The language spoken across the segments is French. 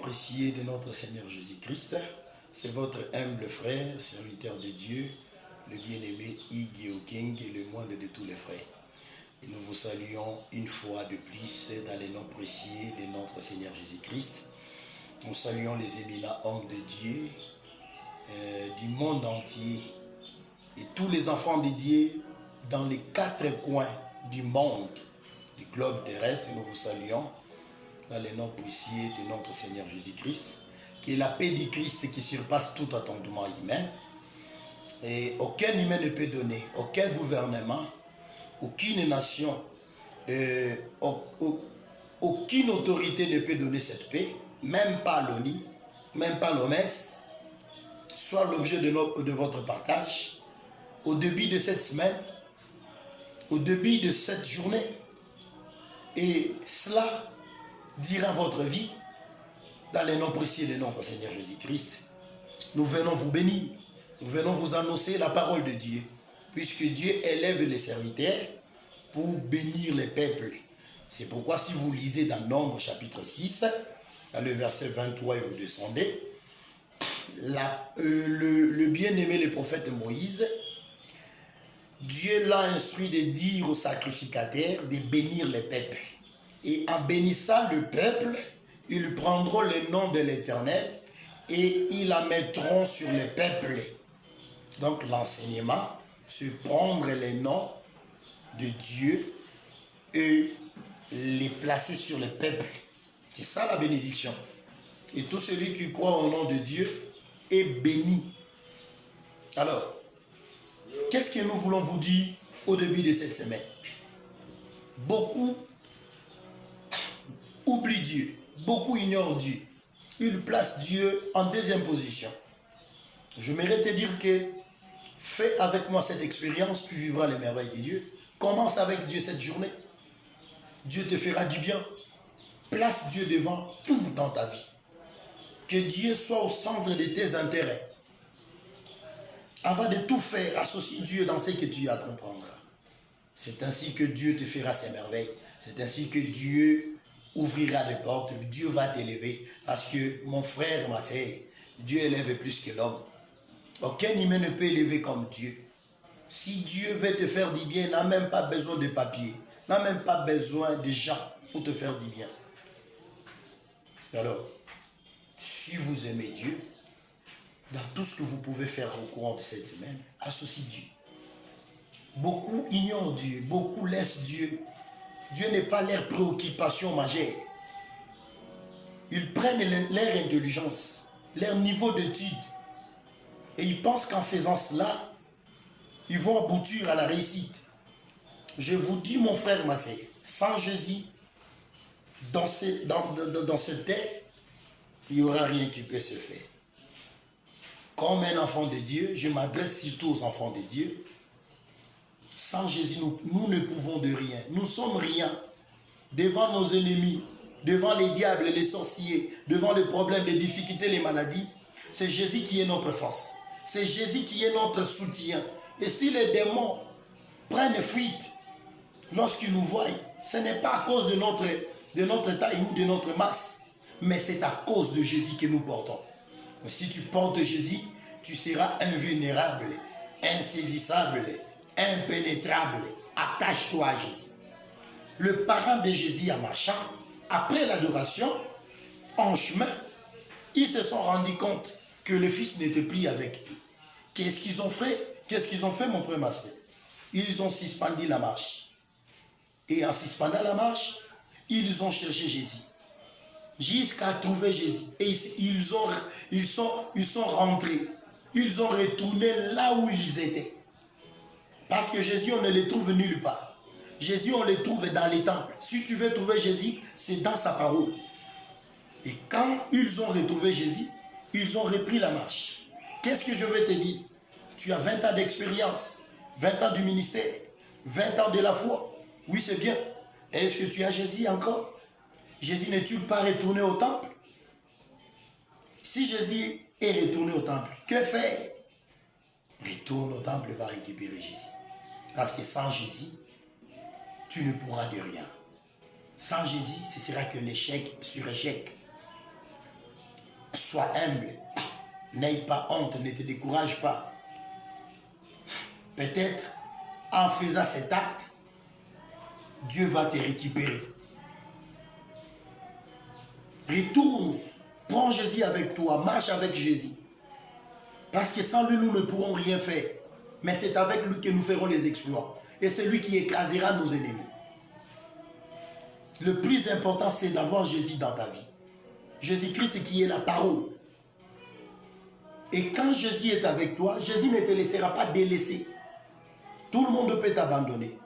précieux de notre Seigneur Jésus-Christ, c'est votre humble frère, serviteur de Dieu, le bien-aimé Iggy Oking, et le moindre de tous les frères. Et nous vous saluons une fois de plus dans les noms précieux de notre Seigneur Jésus-Christ. Nous saluons les éminents hommes de Dieu du monde entier et tous les enfants de Dieu dans les 4 coins du monde, du globe terrestre. Nous vous saluons dans les noms précieux de notre Seigneur Jésus-Christ, qui est la paix du Christ qui surpasse tout attendement humain. Et aucun humain ne peut donner, aucun gouvernement, aucune nation, aucune autorité ne peut donner cette paix, même pas l'ONU, même pas l'OMS, soit l'objet de votre partage, au début de cette semaine, au début de cette journée, et cela dira votre vie dans les noms précieux de notre Seigneur Jésus-Christ. Nous venons vous bénir, nous venons vous annoncer la parole de Dieu, puisque Dieu élève les serviteurs pour bénir les peuples. C'est pourquoi si vous lisez dans Nombre chapitre 6, dans le verset 23 et vous descendez, le bien-aimé, le prophète Moïse, Dieu l'a instruit de dire aux sacrificateurs de bénir les peuples. Et en bénissant le peuple, ils prendront le nom de l'Éternel et ils la mettront sur le peuple. Donc l'enseignement, c'est prendre les noms de Dieu et les placer sur le peuple. C'est ça la bénédiction. Et tout celui qui croit au nom de Dieu est béni. Alors, qu'est-ce que nous voulons vous dire au début de cette semaine? Beaucoup oublient Dieu, beaucoup ignorent Dieu. Ils placent Dieu en deuxième position. Je m'aimerais te dire que fais avec moi cette expérience, tu vivras les merveilles de Dieu. Commence avec Dieu cette journée. Dieu te fera du bien. Place Dieu devant tout dans ta vie. Que Dieu soit au centre de tes intérêts. Avant de tout faire, associe Dieu dans ce que tu entreprendras. C'est ainsi que Dieu te fera ses merveilles. C'est ainsi que Dieu ouvrira des portes. Dieu va t'élever. Parce que mon frère, ma sœur, Dieu élève plus que l'homme. Aucun humain ne peut élever comme Dieu. Si Dieu veut te faire du bien, il n'a même pas besoin de papier. Il n'a même pas besoin de gens pour te faire du bien. Alors, si vous aimez Dieu, dans tout ce que vous pouvez faire au courant de cette semaine, associez Dieu. Beaucoup ignorent Dieu, beaucoup laissent Dieu. Dieu n'est pas leur préoccupation majeure. Ils prennent leur intelligence, leur niveau d'étude, et ils pensent qu'en faisant cela, ils vont aboutir à la réussite. Je vous dis, mon frère, ma sœur, sans Jésus, dans cette terre, il n'y aura rien qui peut se faire. Comme un enfant de Dieu, je m'adresse surtout aux enfants de Dieu. Sans Jésus, nous ne pouvons de rien. Nous sommes rien devant nos ennemis, devant les diables, les sorciers, devant les problèmes, les difficultés, les maladies. C'est Jésus qui est notre force. C'est Jésus qui est notre soutien. Et si les démons prennent fuite lorsqu'ils nous voient, ce n'est pas à cause de notre taille ou de notre masse, mais c'est à cause de Jésus que nous portons. Mais si tu portes Jésus, tu seras invulnérable, insaisissable, impénétrable. Attache-toi à Jésus. Le parent de Jésus en marchant, après l'adoration, en chemin, ils se sont rendus compte que le Fils n'était plus avec eux. Qu'est-ce qu'ils ont fait? Qu'est-ce qu'ils ont fait, mon frère, ma soeur? Ils ont suspendu la marche. Et en suspendant la marche, ils ont cherché Jésus. Jusqu'à trouver Jésus. Et ils sont rentrés. Ils ont retourné là où ils étaient. Parce que Jésus, on ne le trouve nulle part. Jésus, on le trouve dans les temples. Si tu veux trouver Jésus, c'est dans sa parole. Et quand ils ont retrouvé Jésus, ils ont repris la marche. Qu'est-ce que je veux te dire? Tu as 20 ans d'expérience, 20 ans du ministère, 20 ans de la foi. Oui, c'est bien. Est-ce que tu as Jésus encore? Jésus n'est-il pas retourné au temple? Si Jésus est retourné au temple, que faire? Retourne au temple et va récupérer Jésus. Parce que sans Jésus, tu ne pourras de rien. Sans Jésus, ce sera que l'échec sur échec. Sois humble. N'aie pas honte, ne te décourage pas. Peut-être, en faisant cet acte, Dieu va te récupérer. Retourne, prends Jésus avec toi, marche avec Jésus. Parce que sans lui, nous ne pourrons rien faire. Mais c'est avec lui que nous ferons les exploits. Et c'est lui qui écrasera nos ennemis. Le plus important, c'est d'avoir Jésus dans ta vie. Jésus-Christ qui est la parole. Et quand Jésus est avec toi, Jésus ne te laissera pas délaisser. Tout le monde peut t'abandonner.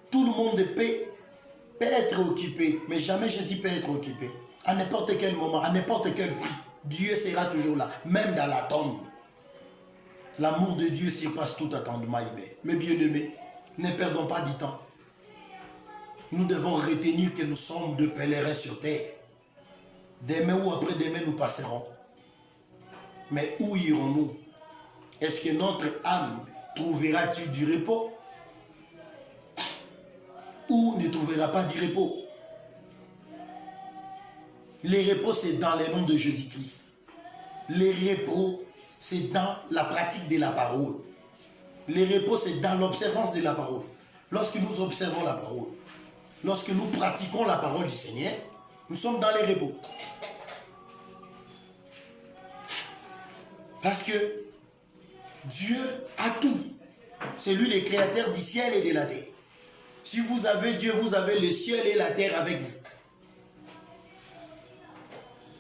Tout le monde peut être occupé. Mais jamais Jésus peut être occupé. À n'importe quel moment, à n'importe quel prix, Dieu sera toujours là. Même dans la tombe. L'amour de Dieu surpasse tout attendement aimé. Mais bien aimé, ne perdons pas du temps. Nous devons retenir que nous sommes deux pèlerins sur terre. Demain ou après-demain, nous passerons. Mais où irons-nous? Est-ce que notre âme trouvera-t-il du repos? Ou ne trouvera pas du repos? Le repos, c'est dans le nom de Jésus-Christ. Le repos, c'est dans la pratique de la parole. Le repos, c'est dans l'observance de la parole. Lorsque nous observons la parole, lorsque nous pratiquons la parole du Seigneur, nous sommes dans le repos. Parce que Dieu a tout. C'est lui le créateur du ciel et de la terre. Si vous avez Dieu, vous avez le ciel et la terre avec vous.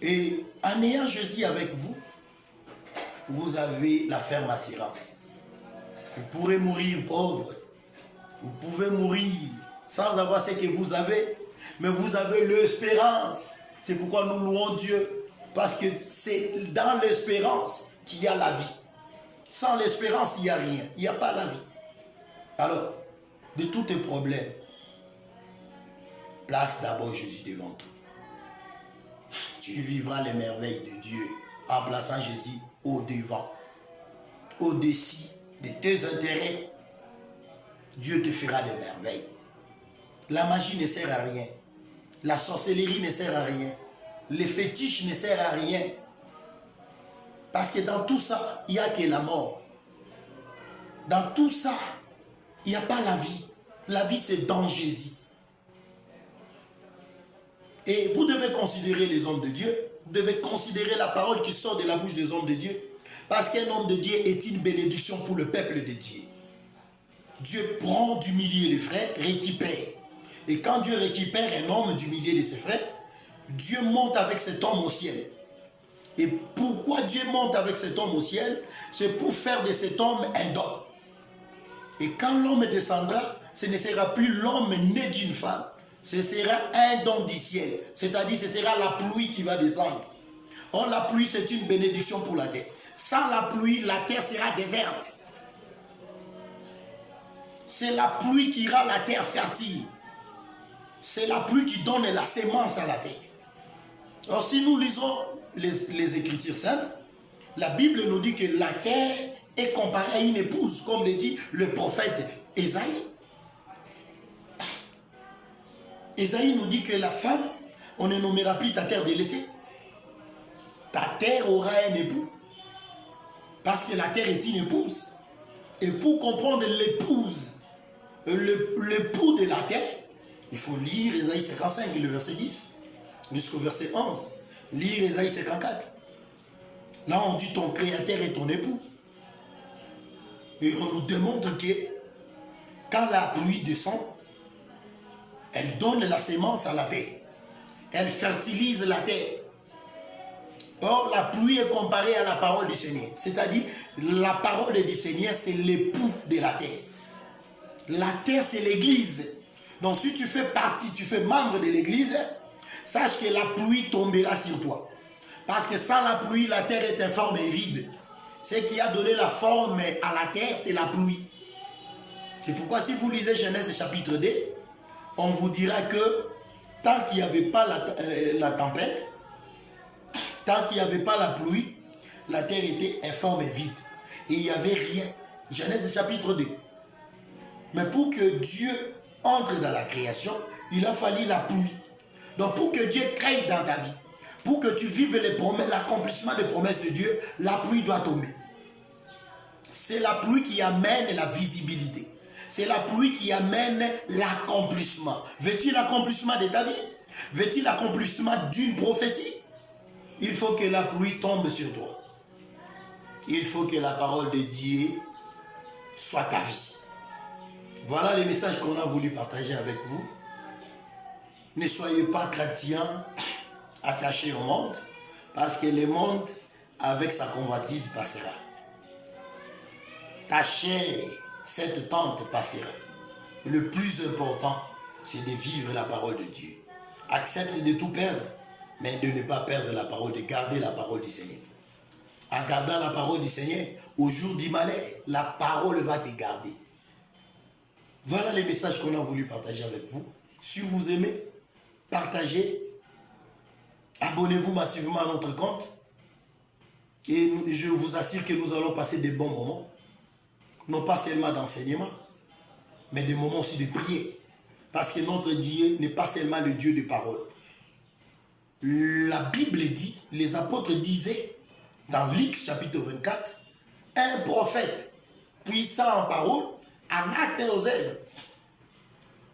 Et en ayant Jésus avec vous, vous avez la ferme assurance. Vous pourrez mourir pauvre. Vous pouvez mourir sans avoir ce que vous avez. Mais vous avez l'espérance. C'est pourquoi nous louons Dieu. Parce que c'est dans l'espérance qu'il y a la vie. Sans l'espérance, il n'y a rien. Il n'y a pas la vie. Alors, de tous tes problèmes, place d'abord Jésus devant toi. Tu vivras les merveilles de Dieu en plaçant Jésus au-devant, au-dessus de tes intérêts. Dieu te fera des merveilles. La magie ne sert à rien. La sorcellerie ne sert à rien. Les fétiches ne servent à rien. Parce que dans tout ça, il n'y a que la mort. Dans tout ça, il n'y a pas la vie. La vie, c'est dans Jésus. Et vous devez considérer les hommes de Dieu. Vous devez considérer la parole qui sort de la bouche des hommes de Dieu. Parce qu'un homme de Dieu est une bénédiction pour le peuple de Dieu. Dieu prend du milieu des frères, récupère. Et quand Dieu récupère un homme du milieu de ses frères, Dieu monte avec cet homme au ciel. Et pourquoi Dieu monte avec cet homme au ciel? C'est pour faire de cet homme un don. Et quand l'homme descendra, ce ne sera plus l'homme né d'une femme. Ce sera un don du ciel. C'est-à-dire ce sera la pluie qui va descendre. Or la pluie c'est une bénédiction pour la terre. Sans la pluie, la terre sera déserte. C'est la pluie qui rend la terre fertile. C'est la pluie qui donne la sémence à la terre. Or si nous lisons les Écritures saintes, la Bible nous dit que la terre est comparée à une épouse, comme le dit le prophète Ésaïe. Ésaïe nous dit que la femme, on ne nommera plus ta terre délaissée. Ta terre aura un époux. Parce que la terre est une épouse. Et pour comprendre l'épouse, l'époux de la terre, il faut lire Ésaïe 55, le verset 10, jusqu'au verset 11. Lire Ésaïe 54. Là, on dit ton créateur est ton époux. Et on nous démontre que quand la pluie descend, elle donne la sémence à la terre. Elle fertilise la terre. Or, la pluie est comparée à la parole du Seigneur. C'est-à-dire, la parole du Seigneur, c'est l'époux de la terre. La terre, c'est l'église. Donc, si tu fais partie, tu fais membre de l'église, sache que la pluie tombera sur toi. Parce que sans la pluie, la terre est informe et vide. Ce qui a donné la forme à la terre, c'est la pluie. C'est pourquoi si vous lisez Genèse chapitre 2, on vous dira que tant qu'il n'y avait pas la tempête, tant qu'il n'y avait pas la pluie, la terre était informe et vide. Et il n'y avait rien. Genèse chapitre 2. Mais pour que Dieu entre dans la création, il a fallu la pluie. Donc pour que Dieu crée dans ta vie, pour que tu vives l'accomplissement des promesses de Dieu, la pluie doit tomber. C'est la pluie qui amène la visibilité. C'est la pluie qui amène l'accomplissement. Veux-tu l'accomplissement de ta vie? Veux-tu l'accomplissement d'une prophétie? Il faut que la pluie tombe sur toi. Il faut que la parole de Dieu soit ta vie. Voilà les messages qu'on a voulu partager avec vous. Ne soyez pas chrétiens attachés au monde, parce que le monde, avec sa convoitise, passera. Ta chair, cette tente passera. Le plus important, c'est de vivre la parole de Dieu. Accepte de tout perdre, mais de ne pas perdre la parole, de garder la parole du Seigneur. En gardant la parole du Seigneur, au jour du malheur, la parole va te garder. Voilà les messages qu'on a voulu partager avec vous. Si vous aimez, partagez. Abonnez-vous massivement à notre compte. Et je vous assure que nous allons passer des bons moments. Non pas seulement d'enseignement, mais des moments aussi de prière. Parce que notre Dieu n'est pas seulement le Dieu de parole. La Bible dit, les apôtres disaient, dans Luc chapitre 24, un prophète puissant en parole, en acte et aux œuvres.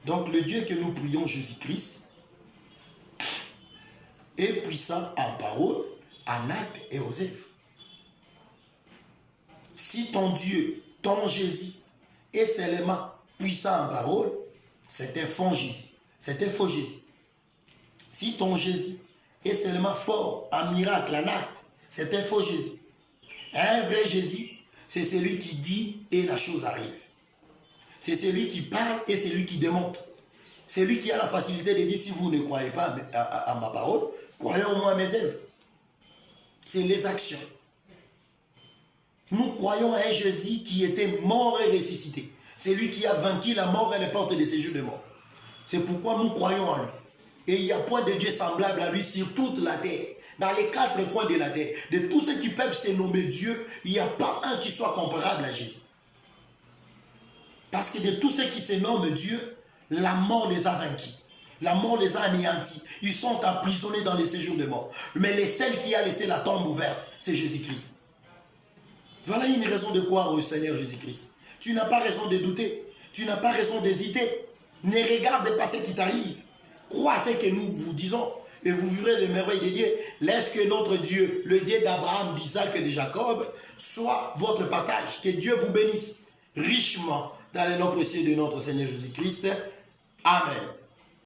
Donc le Dieu que nous prions, Jésus-Christ, est puissant en parole, en acte et aux œuvres. Si ton Dieu, ton Jésus, est seulement puissant en parole, c'est un faux Jésus. C'est un faux Jésus. Si ton Jésus est seulement fort en miracle, en acte, c'est un faux Jésus. Un vrai Jésus, c'est celui qui dit et la chose arrive. C'est celui qui parle et celui qui démontre. C'est lui qui a la facilité de dire, si vous ne croyez pas à ma parole, croyez au moins à mes œuvres. C'est les actions. Nous croyons à un Jésus qui était mort et ressuscité. C'est lui qui a vaincu la mort et les portes de séjour de mort. C'est pourquoi nous croyons en lui. Et il n'y a point de Dieu semblable à lui sur toute la terre. Dans les 4 coins de la terre. De tous ceux qui peuvent se nommer Dieu, il n'y a pas un qui soit comparable à Jésus. Parce que de tous ceux qui se nomment Dieu, la mort les a vaincus. La mort les a anéantis. Ils sont emprisonnés dans les séjours de mort. Mais le seul qui a laissé la tombe ouverte, c'est Jésus-Christ. Voilà une raison de croire au Seigneur Jésus-Christ. Tu n'as pas raison de douter. Tu n'as pas raison d'hésiter. Ne regarde pas ce qui t'arrive. Crois à ce que nous vous disons. Et vous verrez les merveilles de Dieu. Laisse que notre Dieu, le Dieu d'Abraham, d'Isaac et de Jacob, soit votre partage. Que Dieu vous bénisse richement dans le nom précieux de notre Seigneur Jésus-Christ. Amen.